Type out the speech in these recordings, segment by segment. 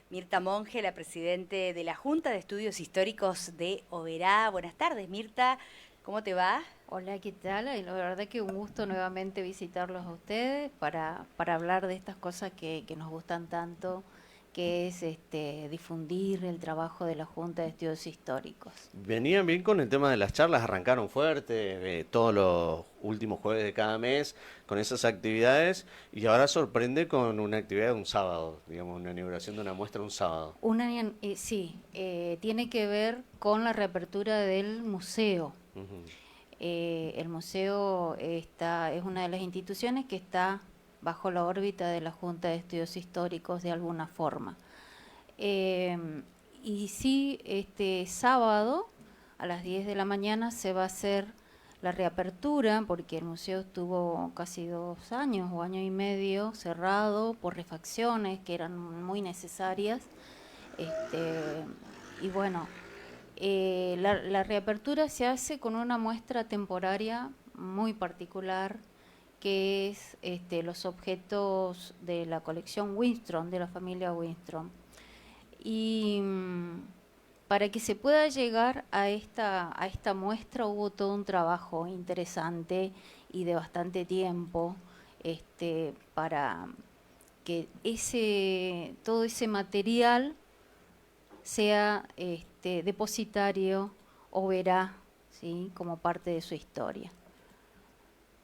Mirta Monge, la presidente de la Junta de Estudios Históricos de Oberá. Buenas tardes, Mirta. ¿Cómo te va? Hola, ¿qué tal? Y la verdad que un gusto nuevamente visitarlos a ustedes para hablar de estas cosas que nos gustan tanto, que es difundir el trabajo de la Junta de Estudios Históricos. Venían bien con el tema de las charlas, arrancaron fuerte, todos los últimos jueves de cada mes con esas actividades y ahora sorprende con una actividad de un sábado, digamos, una inauguración de una muestra un sábado. Sí, tiene que ver con la reapertura del museo. Ujú. El museo es una de las instituciones que está bajo la órbita de la Junta de Estudios Históricos de alguna forma. Eh, y sí, este sábado a las 10 de la mañana se va a hacer la reapertura porque el museo estuvo casi 2 años o año y medio cerrado por refacciones que eran muy necesarias. Este, y bueno, la reapertura se hace con una muestra temporaria muy particular que es los objetos de la colección Winstrom, de la familia Winstrom. Y para que se pueda llegar a esta muestra hubo todo un trabajo interesante y de bastante tiempo para que todo ese material sea depositario o verá, ¿sí?, como parte de su historia.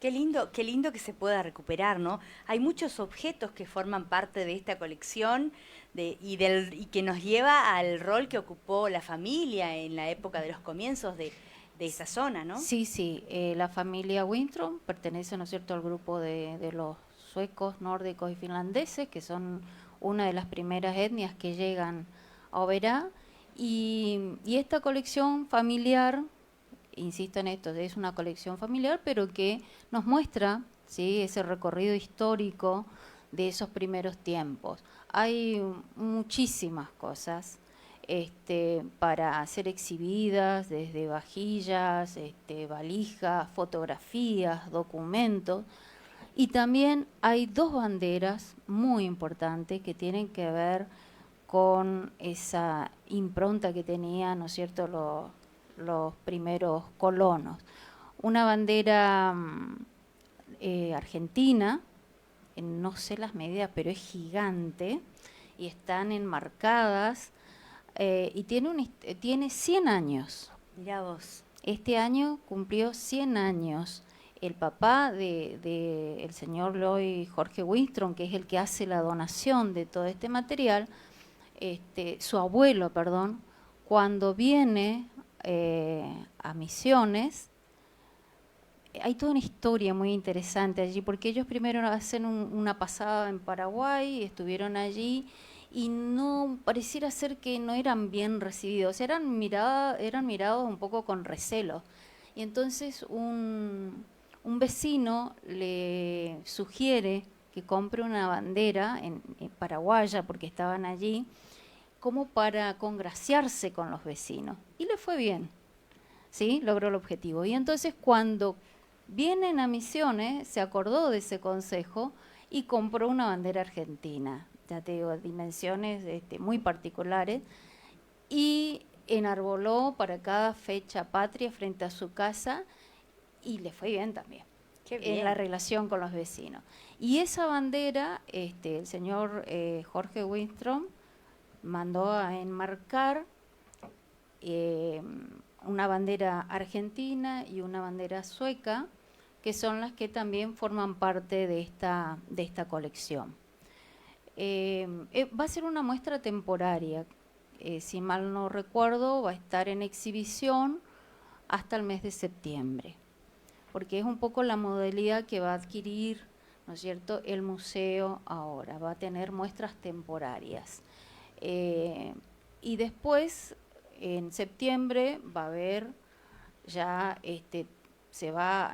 Qué lindo que se pueda recuperar, ¿no? Hay muchos objetos que forman parte de esta colección y que nos lleva al rol que ocupó la familia en la época de los comienzos de esa zona, ¿no? Sí, sí, la familia Winthrop pertenece, ¿no es cierto?, al grupo de los suecos, nórdicos y finlandeses, que son una de las primeras etnias que llegan a Oberá. Y esta colección familiar, insisto en esto, es una colección familiar, pero que nos muestra, ¿sí?, ese recorrido histórico de esos primeros tiempos. Hay muchísimas cosas para ser exhibidas, desde vajillas, valijas, fotografías, documentos. Y también hay dos banderas muy importantes que tienen que ver con esa impronta que tenían, ¿no es cierto?, los primeros colonos. Una bandera argentina, no sé las medidas, pero es gigante y están enmarcadas y tiene 100 años. Mirá vos. Este año cumplió 100 años. El papá el señor Lloyd Jorge Winstrom, que es el que hace la donación de todo este material, su abuelo, perdón, cuando viene a Misiones, hay toda una historia muy interesante allí, porque ellos primero hacen una pasada en Paraguay, estuvieron allí y no pareciera ser que no eran bien recibidos, eran mirados un poco con recelo. Y entonces un vecino le sugiere que compre una bandera en paraguaya, porque estaban allí, como para congraciarse con los vecinos. Y le fue bien, ¿sí? Logró el objetivo. Y entonces cuando vienen a Misiones, se acordó de ese consejo y compró una bandera argentina, ya te digo, dimensiones muy particulares, y enarboló para cada fecha patria frente a su casa y le fue bien también Qué en la bien. relación con los vecinos. Y esa bandera, el señor Jorge Winstrom mandó a enmarcar eh, una bandera argentina y una bandera sueca, que son las que también forman parte de esta colección. Va a ser una muestra temporaria, si mal no recuerdo, va a estar en exhibición hasta el mes de septiembre, porque es un poco la modalidad que va a adquirir, ¿no es cierto?, el museo ahora, va a tener muestras temporarias. Eh, y después, en septiembre, va a haber ya,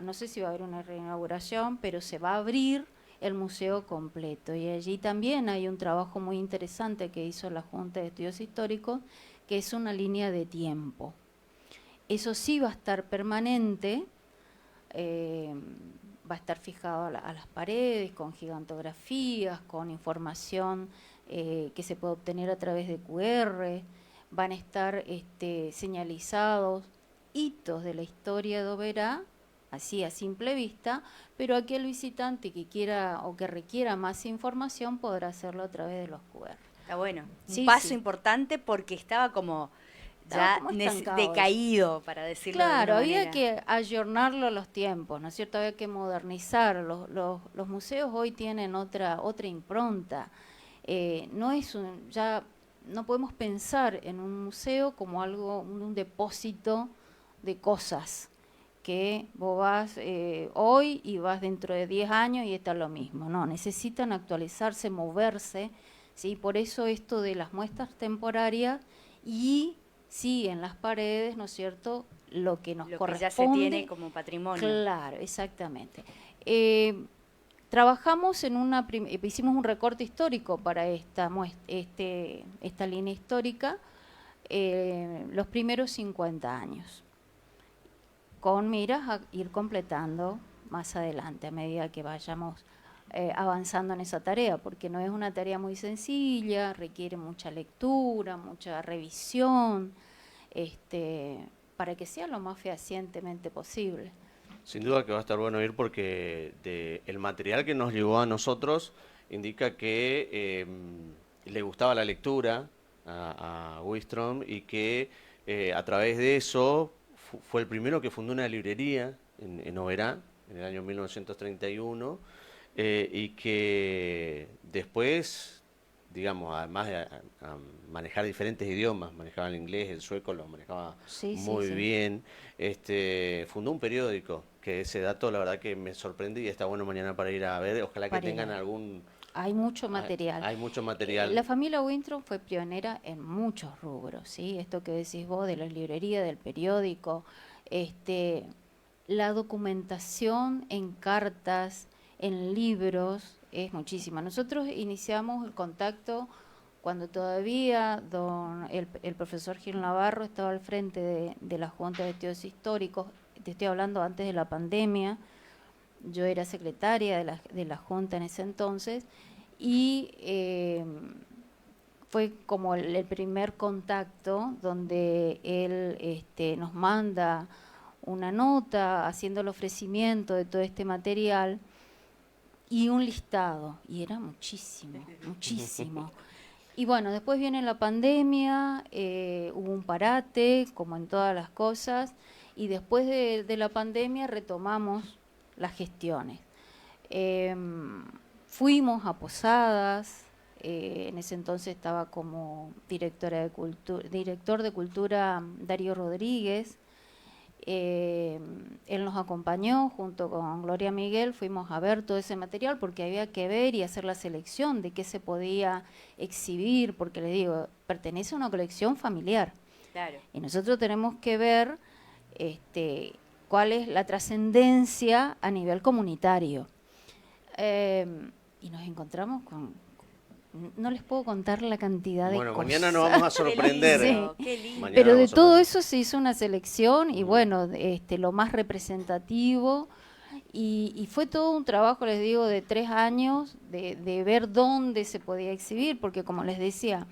no sé si va a haber una reinauguración, pero se va a abrir el museo completo. Y allí también hay un trabajo muy interesante que hizo la Junta de Estudios Históricos, que es una línea de tiempo. Eso sí va a estar permanente, eh, va a estar fijado a las paredes, con gigantografías, con información que se puede obtener a través de QR, van a estar señalizados hitos de la historia de Oberá, así a simple vista, pero aquel visitante que quiera o que requiera más información podrá hacerlo a través de los QR. Está bueno. Sí, Un paso sí. importante porque estaba como Estaba ya como estancado decaído, para decirlo de Claro, alguna había manera. que ayornarlo a los tiempos, ¿no es cierto? Había que modernizar. Los museos hoy tienen otra impronta. Ya no podemos pensar en un museo como algo, un depósito de cosas que vos vas hoy y vas dentro de 10 años y está lo mismo. No, necesitan actualizarse, moverse, ¿sí? Por eso esto de las muestras temporarias y sí, en las paredes, ¿no es cierto?, lo que nos Lo que corresponde. ya se tiene como patrimonio. Claro, exactamente. Trabajamos hicimos un recorte histórico para esta línea histórica, los primeros 50 años, con miras a ir completando más adelante a medida que vayamos avanzando en esa tarea, porque no es una tarea muy sencilla, requiere mucha lectura, mucha revisión, para que sea lo más fehacientemente posible. Sin duda que va a estar bueno ir porque el material que nos llegó a nosotros indica que le gustaba la lectura a Wistrom y que a través de eso fue el primero que fundó una librería en Oberá en el año 1931 y que después, digamos, además de a manejar diferentes idiomas, manejaba el inglés, el sueco, lo manejaba muy bien, fundó un periódico, que ese dato la verdad que me sorprende y está bueno mañana para ir a ver, ojalá que tengan algún... Hay mucho material. Hay mucho material. La familia Winthrop fue pionera en muchos rubros, ¿sí? Esto que decís vos de la librería, del periódico, la documentación en cartas, en libros, es muchísima. Nosotros iniciamos el contacto cuando todavía el profesor Gil Navarro estaba al frente de la Junta de Estudios Históricos, te estoy hablando antes de la pandemia, yo era secretaria de la Junta en ese entonces, y fue como el primer contacto donde él nos manda una nota haciendo el ofrecimiento de todo este material y un listado, y era muchísimo, muchísimo. Y bueno, después viene la pandemia, hubo un parate, como en todas las cosas, y después de la pandemia retomamos las gestiones. Fuimos a Posadas, en ese entonces estaba como director de Cultura Darío Rodríguez. Él nos acompañó junto con Gloria Miguel, fuimos a ver todo ese material porque había que ver y hacer la selección de qué se podía exhibir, porque les digo, pertenece a una colección familiar. Claro. Y nosotros tenemos que ver cuál es la trascendencia a nivel comunitario. Y nos encontramos no les puedo contar la cantidad de cosas. Bueno, mañana nos vamos a sorprender. Qué lindo. Pero de todo eso se hizo una selección y bueno, lo más representativo y fue todo un trabajo, les digo, de 3 años de ver dónde se podía exhibir, porque como les decía,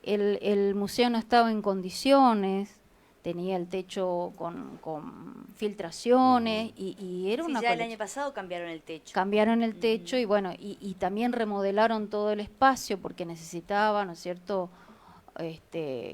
el museo no estaba en condiciones, tenía el techo con filtraciones y era una ya el año pasado cambiaron el techo. Cambiaron el techo y bueno, y también remodelaron todo el espacio porque necesitaba, ¿no es cierto?,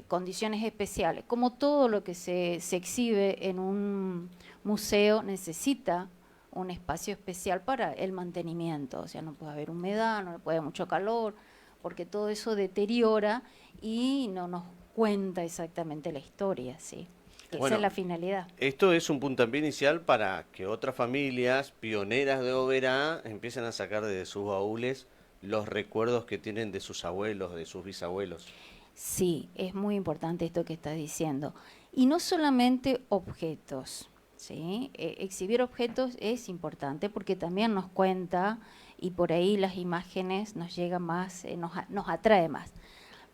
condiciones especiales. Como todo lo que se exhibe en un museo necesita un espacio especial para el mantenimiento, o sea, no puede haber humedad, no puede haber mucho calor, porque todo eso deteriora y no nos cuenta exactamente la historia, ¿sí? Esa es la finalidad. Esto es un puntapié inicial para que otras familias pioneras de Oberá empiecen a sacar de sus baúles los recuerdos que tienen de sus abuelos, de sus bisabuelos. Sí, es muy importante esto que estás diciendo. Y no solamente objetos, ¿sí? Exhibir objetos es importante porque también nos cuenta y por ahí las imágenes nos llegan más, nos atrae más.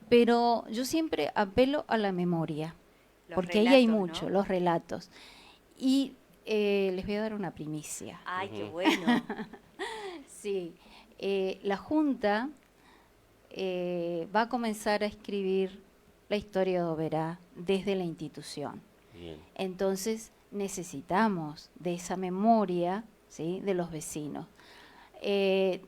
Pero yo siempre apelo a la memoria, porque ahí hay mucho, ¿no? Los relatos. Y les voy a dar una primicia. ¡Ay, qué bueno! Sí, la Junta va a comenzar a escribir la historia de Oberá desde la institución. Bien. Entonces necesitamos de esa memoria, ¿sí?, de los vecinos.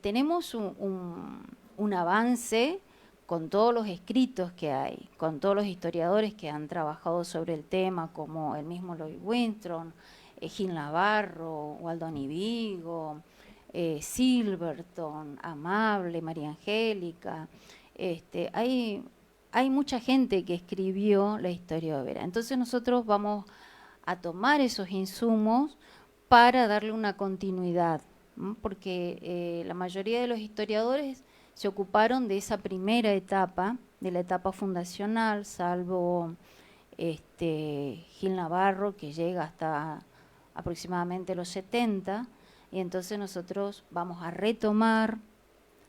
Tenemos un avance con todos los escritos que hay, con todos los historiadores que han trabajado sobre el tema, como el mismo Lloyd Winstrom, Gil Navarro, Waldoni Vigo, Silverton, Amable, María Angélica. Hay mucha gente que escribió la historia de Oberá. Entonces nosotros vamos a tomar esos insumos para darle una continuidad, ¿no? Porque la mayoría de los historiadores se ocuparon de esa primera etapa, de la etapa fundacional, salvo Gil Navarro, que llega hasta aproximadamente los 70, y entonces nosotros vamos a retomar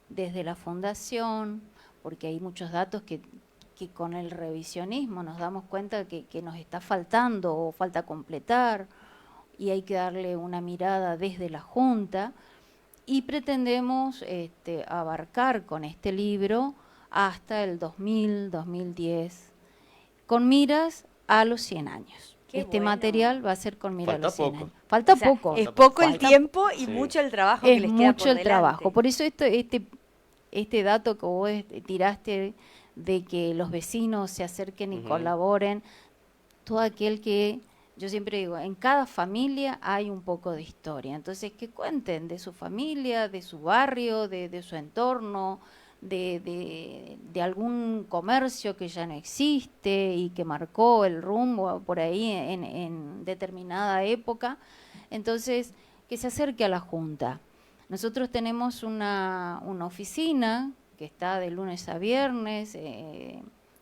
desde la fundación, porque hay muchos datos que con el revisionismo nos damos cuenta que nos está faltando o falta completar, y hay que darle una mirada desde la Junta, y pretendemos abarcar con este libro hasta el 2000, 2010, con miras a los 100 años. Qué Este bueno. material va a ser con miras a Falta los 100 poco. años. Falta O sea, poco. es poco el Falta- tiempo y Sí. mucho el trabajo que Es les queda mucho por el delante. trabajo. Por eso este dato que vos tiraste de que los vecinos se acerquen y Ujú. colaboren, todo aquel que, yo siempre digo, en cada familia hay un poco de historia. Entonces, que cuenten de su familia, de su barrio, de su entorno, de algún comercio que ya no existe y que marcó el rumbo por ahí en determinada época. Entonces, que se acerque a la Junta. Nosotros tenemos una oficina que está de lunes a viernes,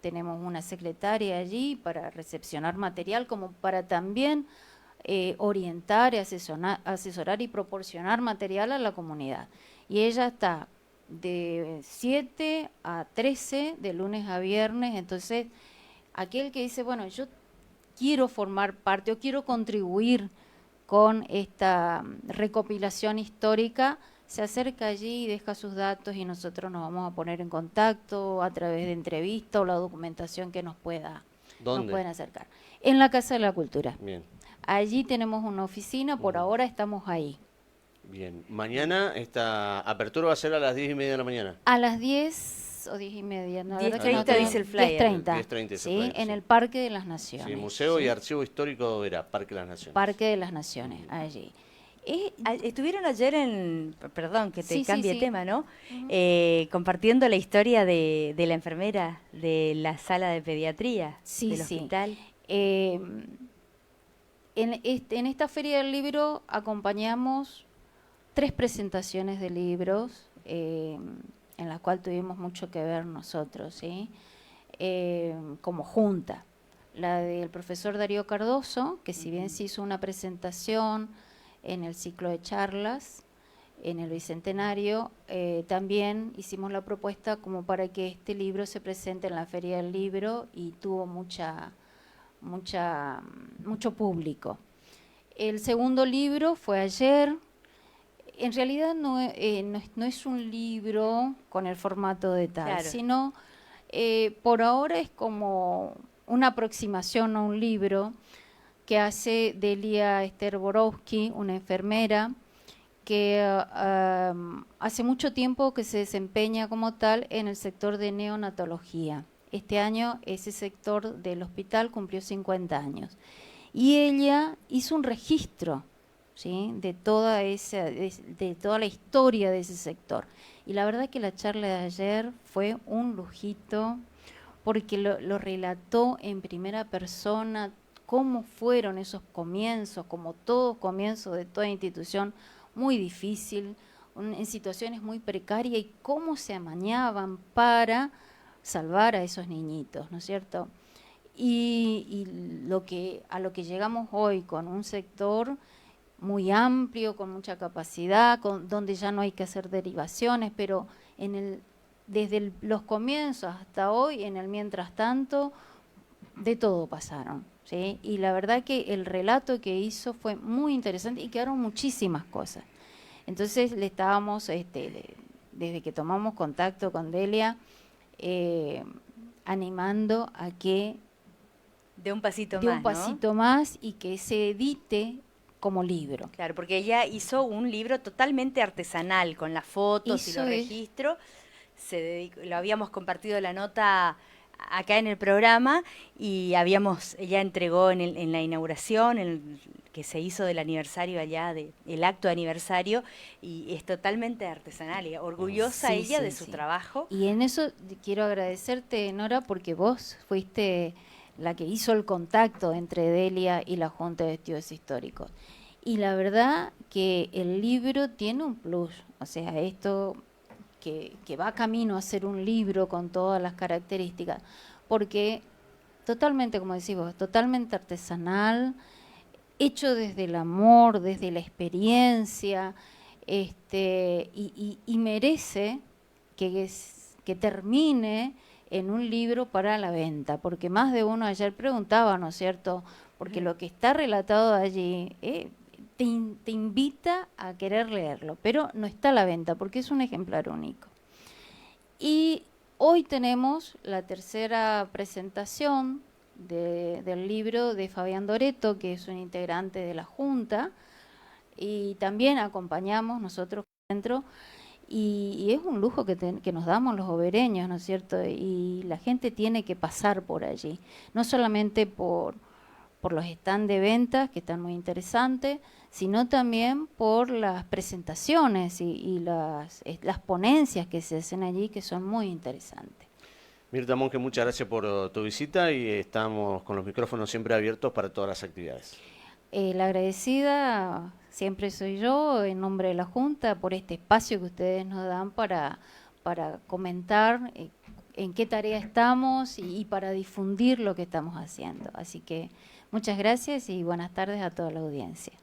tenemos una secretaria allí para recepcionar material, como para también orientar y asesorar y proporcionar material a la comunidad. Y ella está de 7 a 13, de lunes a viernes. Entonces, aquel que dice, bueno, yo quiero formar parte o quiero contribuir con esta recopilación histórica, se acerca allí y deja sus datos, y nosotros nos vamos a poner en contacto a través de entrevista o la documentación que nos puedan ¿Dónde? acercar. En la Casa de la Cultura. Bien, Allí tenemos una oficina, por Ujú. ahora estamos ahí. bien. Mañana esta apertura va a ser a las 10:30 de la mañana. A las 10 o 10:30, la verdad que 10:30 no tengo- dice el flyer. 10:30, 10:30 es el ¿sí? flyer, En sí. el Parque de las Naciones. Sí, Museo ¿sí? y Archivo Histórico de Oberá, Parque de las Naciones. Parque de las Naciones, allí. Estuvieron ayer perdón que te Sí, sí, cambie sí. de tema, ¿no? Compartiendo la historia de la enfermera de la sala de pediatría Sí, del sí. hospital. En esta Feria del Libro acompañamos 3 presentaciones de libros, en las cuales tuvimos mucho que ver nosotros, ¿sí? Como junta. La del profesor Darío Cardoso, que si bien se hizo una presentación en el ciclo de charlas, en el Bicentenario, también hicimos la propuesta como para que este libro se presente en la Feria del Libro, y tuvo mucho público. El segundo libro fue ayer. En realidad no es un libro con el formato de tal, Claro. sino por ahora es como una aproximación a un libro que hace Delia Esther Borowski, una enfermera que hace mucho tiempo que se desempeña como tal en el sector de neonatología. Este año ese sector del hospital cumplió 50 años. Y ella hizo un registro, ¿sí?, de toda la historia de ese sector. Y la verdad que la charla de ayer fue un lujito, porque lo relató en primera persona, cómo fueron esos comienzos, como todo comienzo de toda institución, muy difícil, en situaciones muy precarias, y cómo se amañaban para salvar a esos niñitos, ¿no es cierto? Y a lo que llegamos hoy, con un sector muy amplio, con mucha capacidad, donde ya no hay que hacer derivaciones, pero desde los comienzos hasta hoy, en el mientras tanto, de todo pasaron, ¿sí? Y la verdad que el relato que hizo fue muy interesante, y quedaron muchísimas cosas. Entonces le estábamos, desde que tomamos contacto con Delia, animando a que De un pasito dé más, un ¿no? pasito más y que se edite como libro. Claro, porque ella hizo un libro totalmente artesanal, con las fotos y Hizo los es- registros. Lo habíamos compartido la nota acá en el programa y ella entregó en la inauguración, que se hizo del aniversario allá, el acto de aniversario, y es totalmente artesanal, y orgullosa Sí, ella sí, de su sí. trabajo. Y en eso quiero agradecerte, Nora, porque vos fuiste la que hizo el contacto entre Delia y la Junta de Estudios Históricos. Y la verdad que el libro tiene un plus, o sea, esto que va camino a ser un libro con todas las características, porque totalmente, como decís vos, totalmente artesanal, hecho desde el amor, desde la experiencia, y merece que termine en un libro para la venta, porque más de uno ayer preguntaba, ¿no es cierto? Porque lo que está relatado allí te invita a querer leerlo, pero no está a la venta porque es un ejemplar único. Y hoy tenemos la tercera presentación del libro de Fabián Doreto, que es un integrante de la Junta, y también acompañamos nosotros dentro, y es un lujo que nos damos los obereños, ¿no es cierto? Y la gente tiene que pasar por allí, no solamente por los stands de ventas, que están muy interesantes, sino también por las presentaciones y las ponencias que se hacen allí, que son muy interesantes. Mirta Monge, muchas gracias por tu visita y estamos con los micrófonos siempre abiertos para todas las actividades. La agradecida siempre soy yo, en nombre de la Junta, por este espacio que ustedes nos dan para comentar en qué tarea estamos y para difundir lo que estamos haciendo. Así que muchas gracias y buenas tardes a toda la audiencia.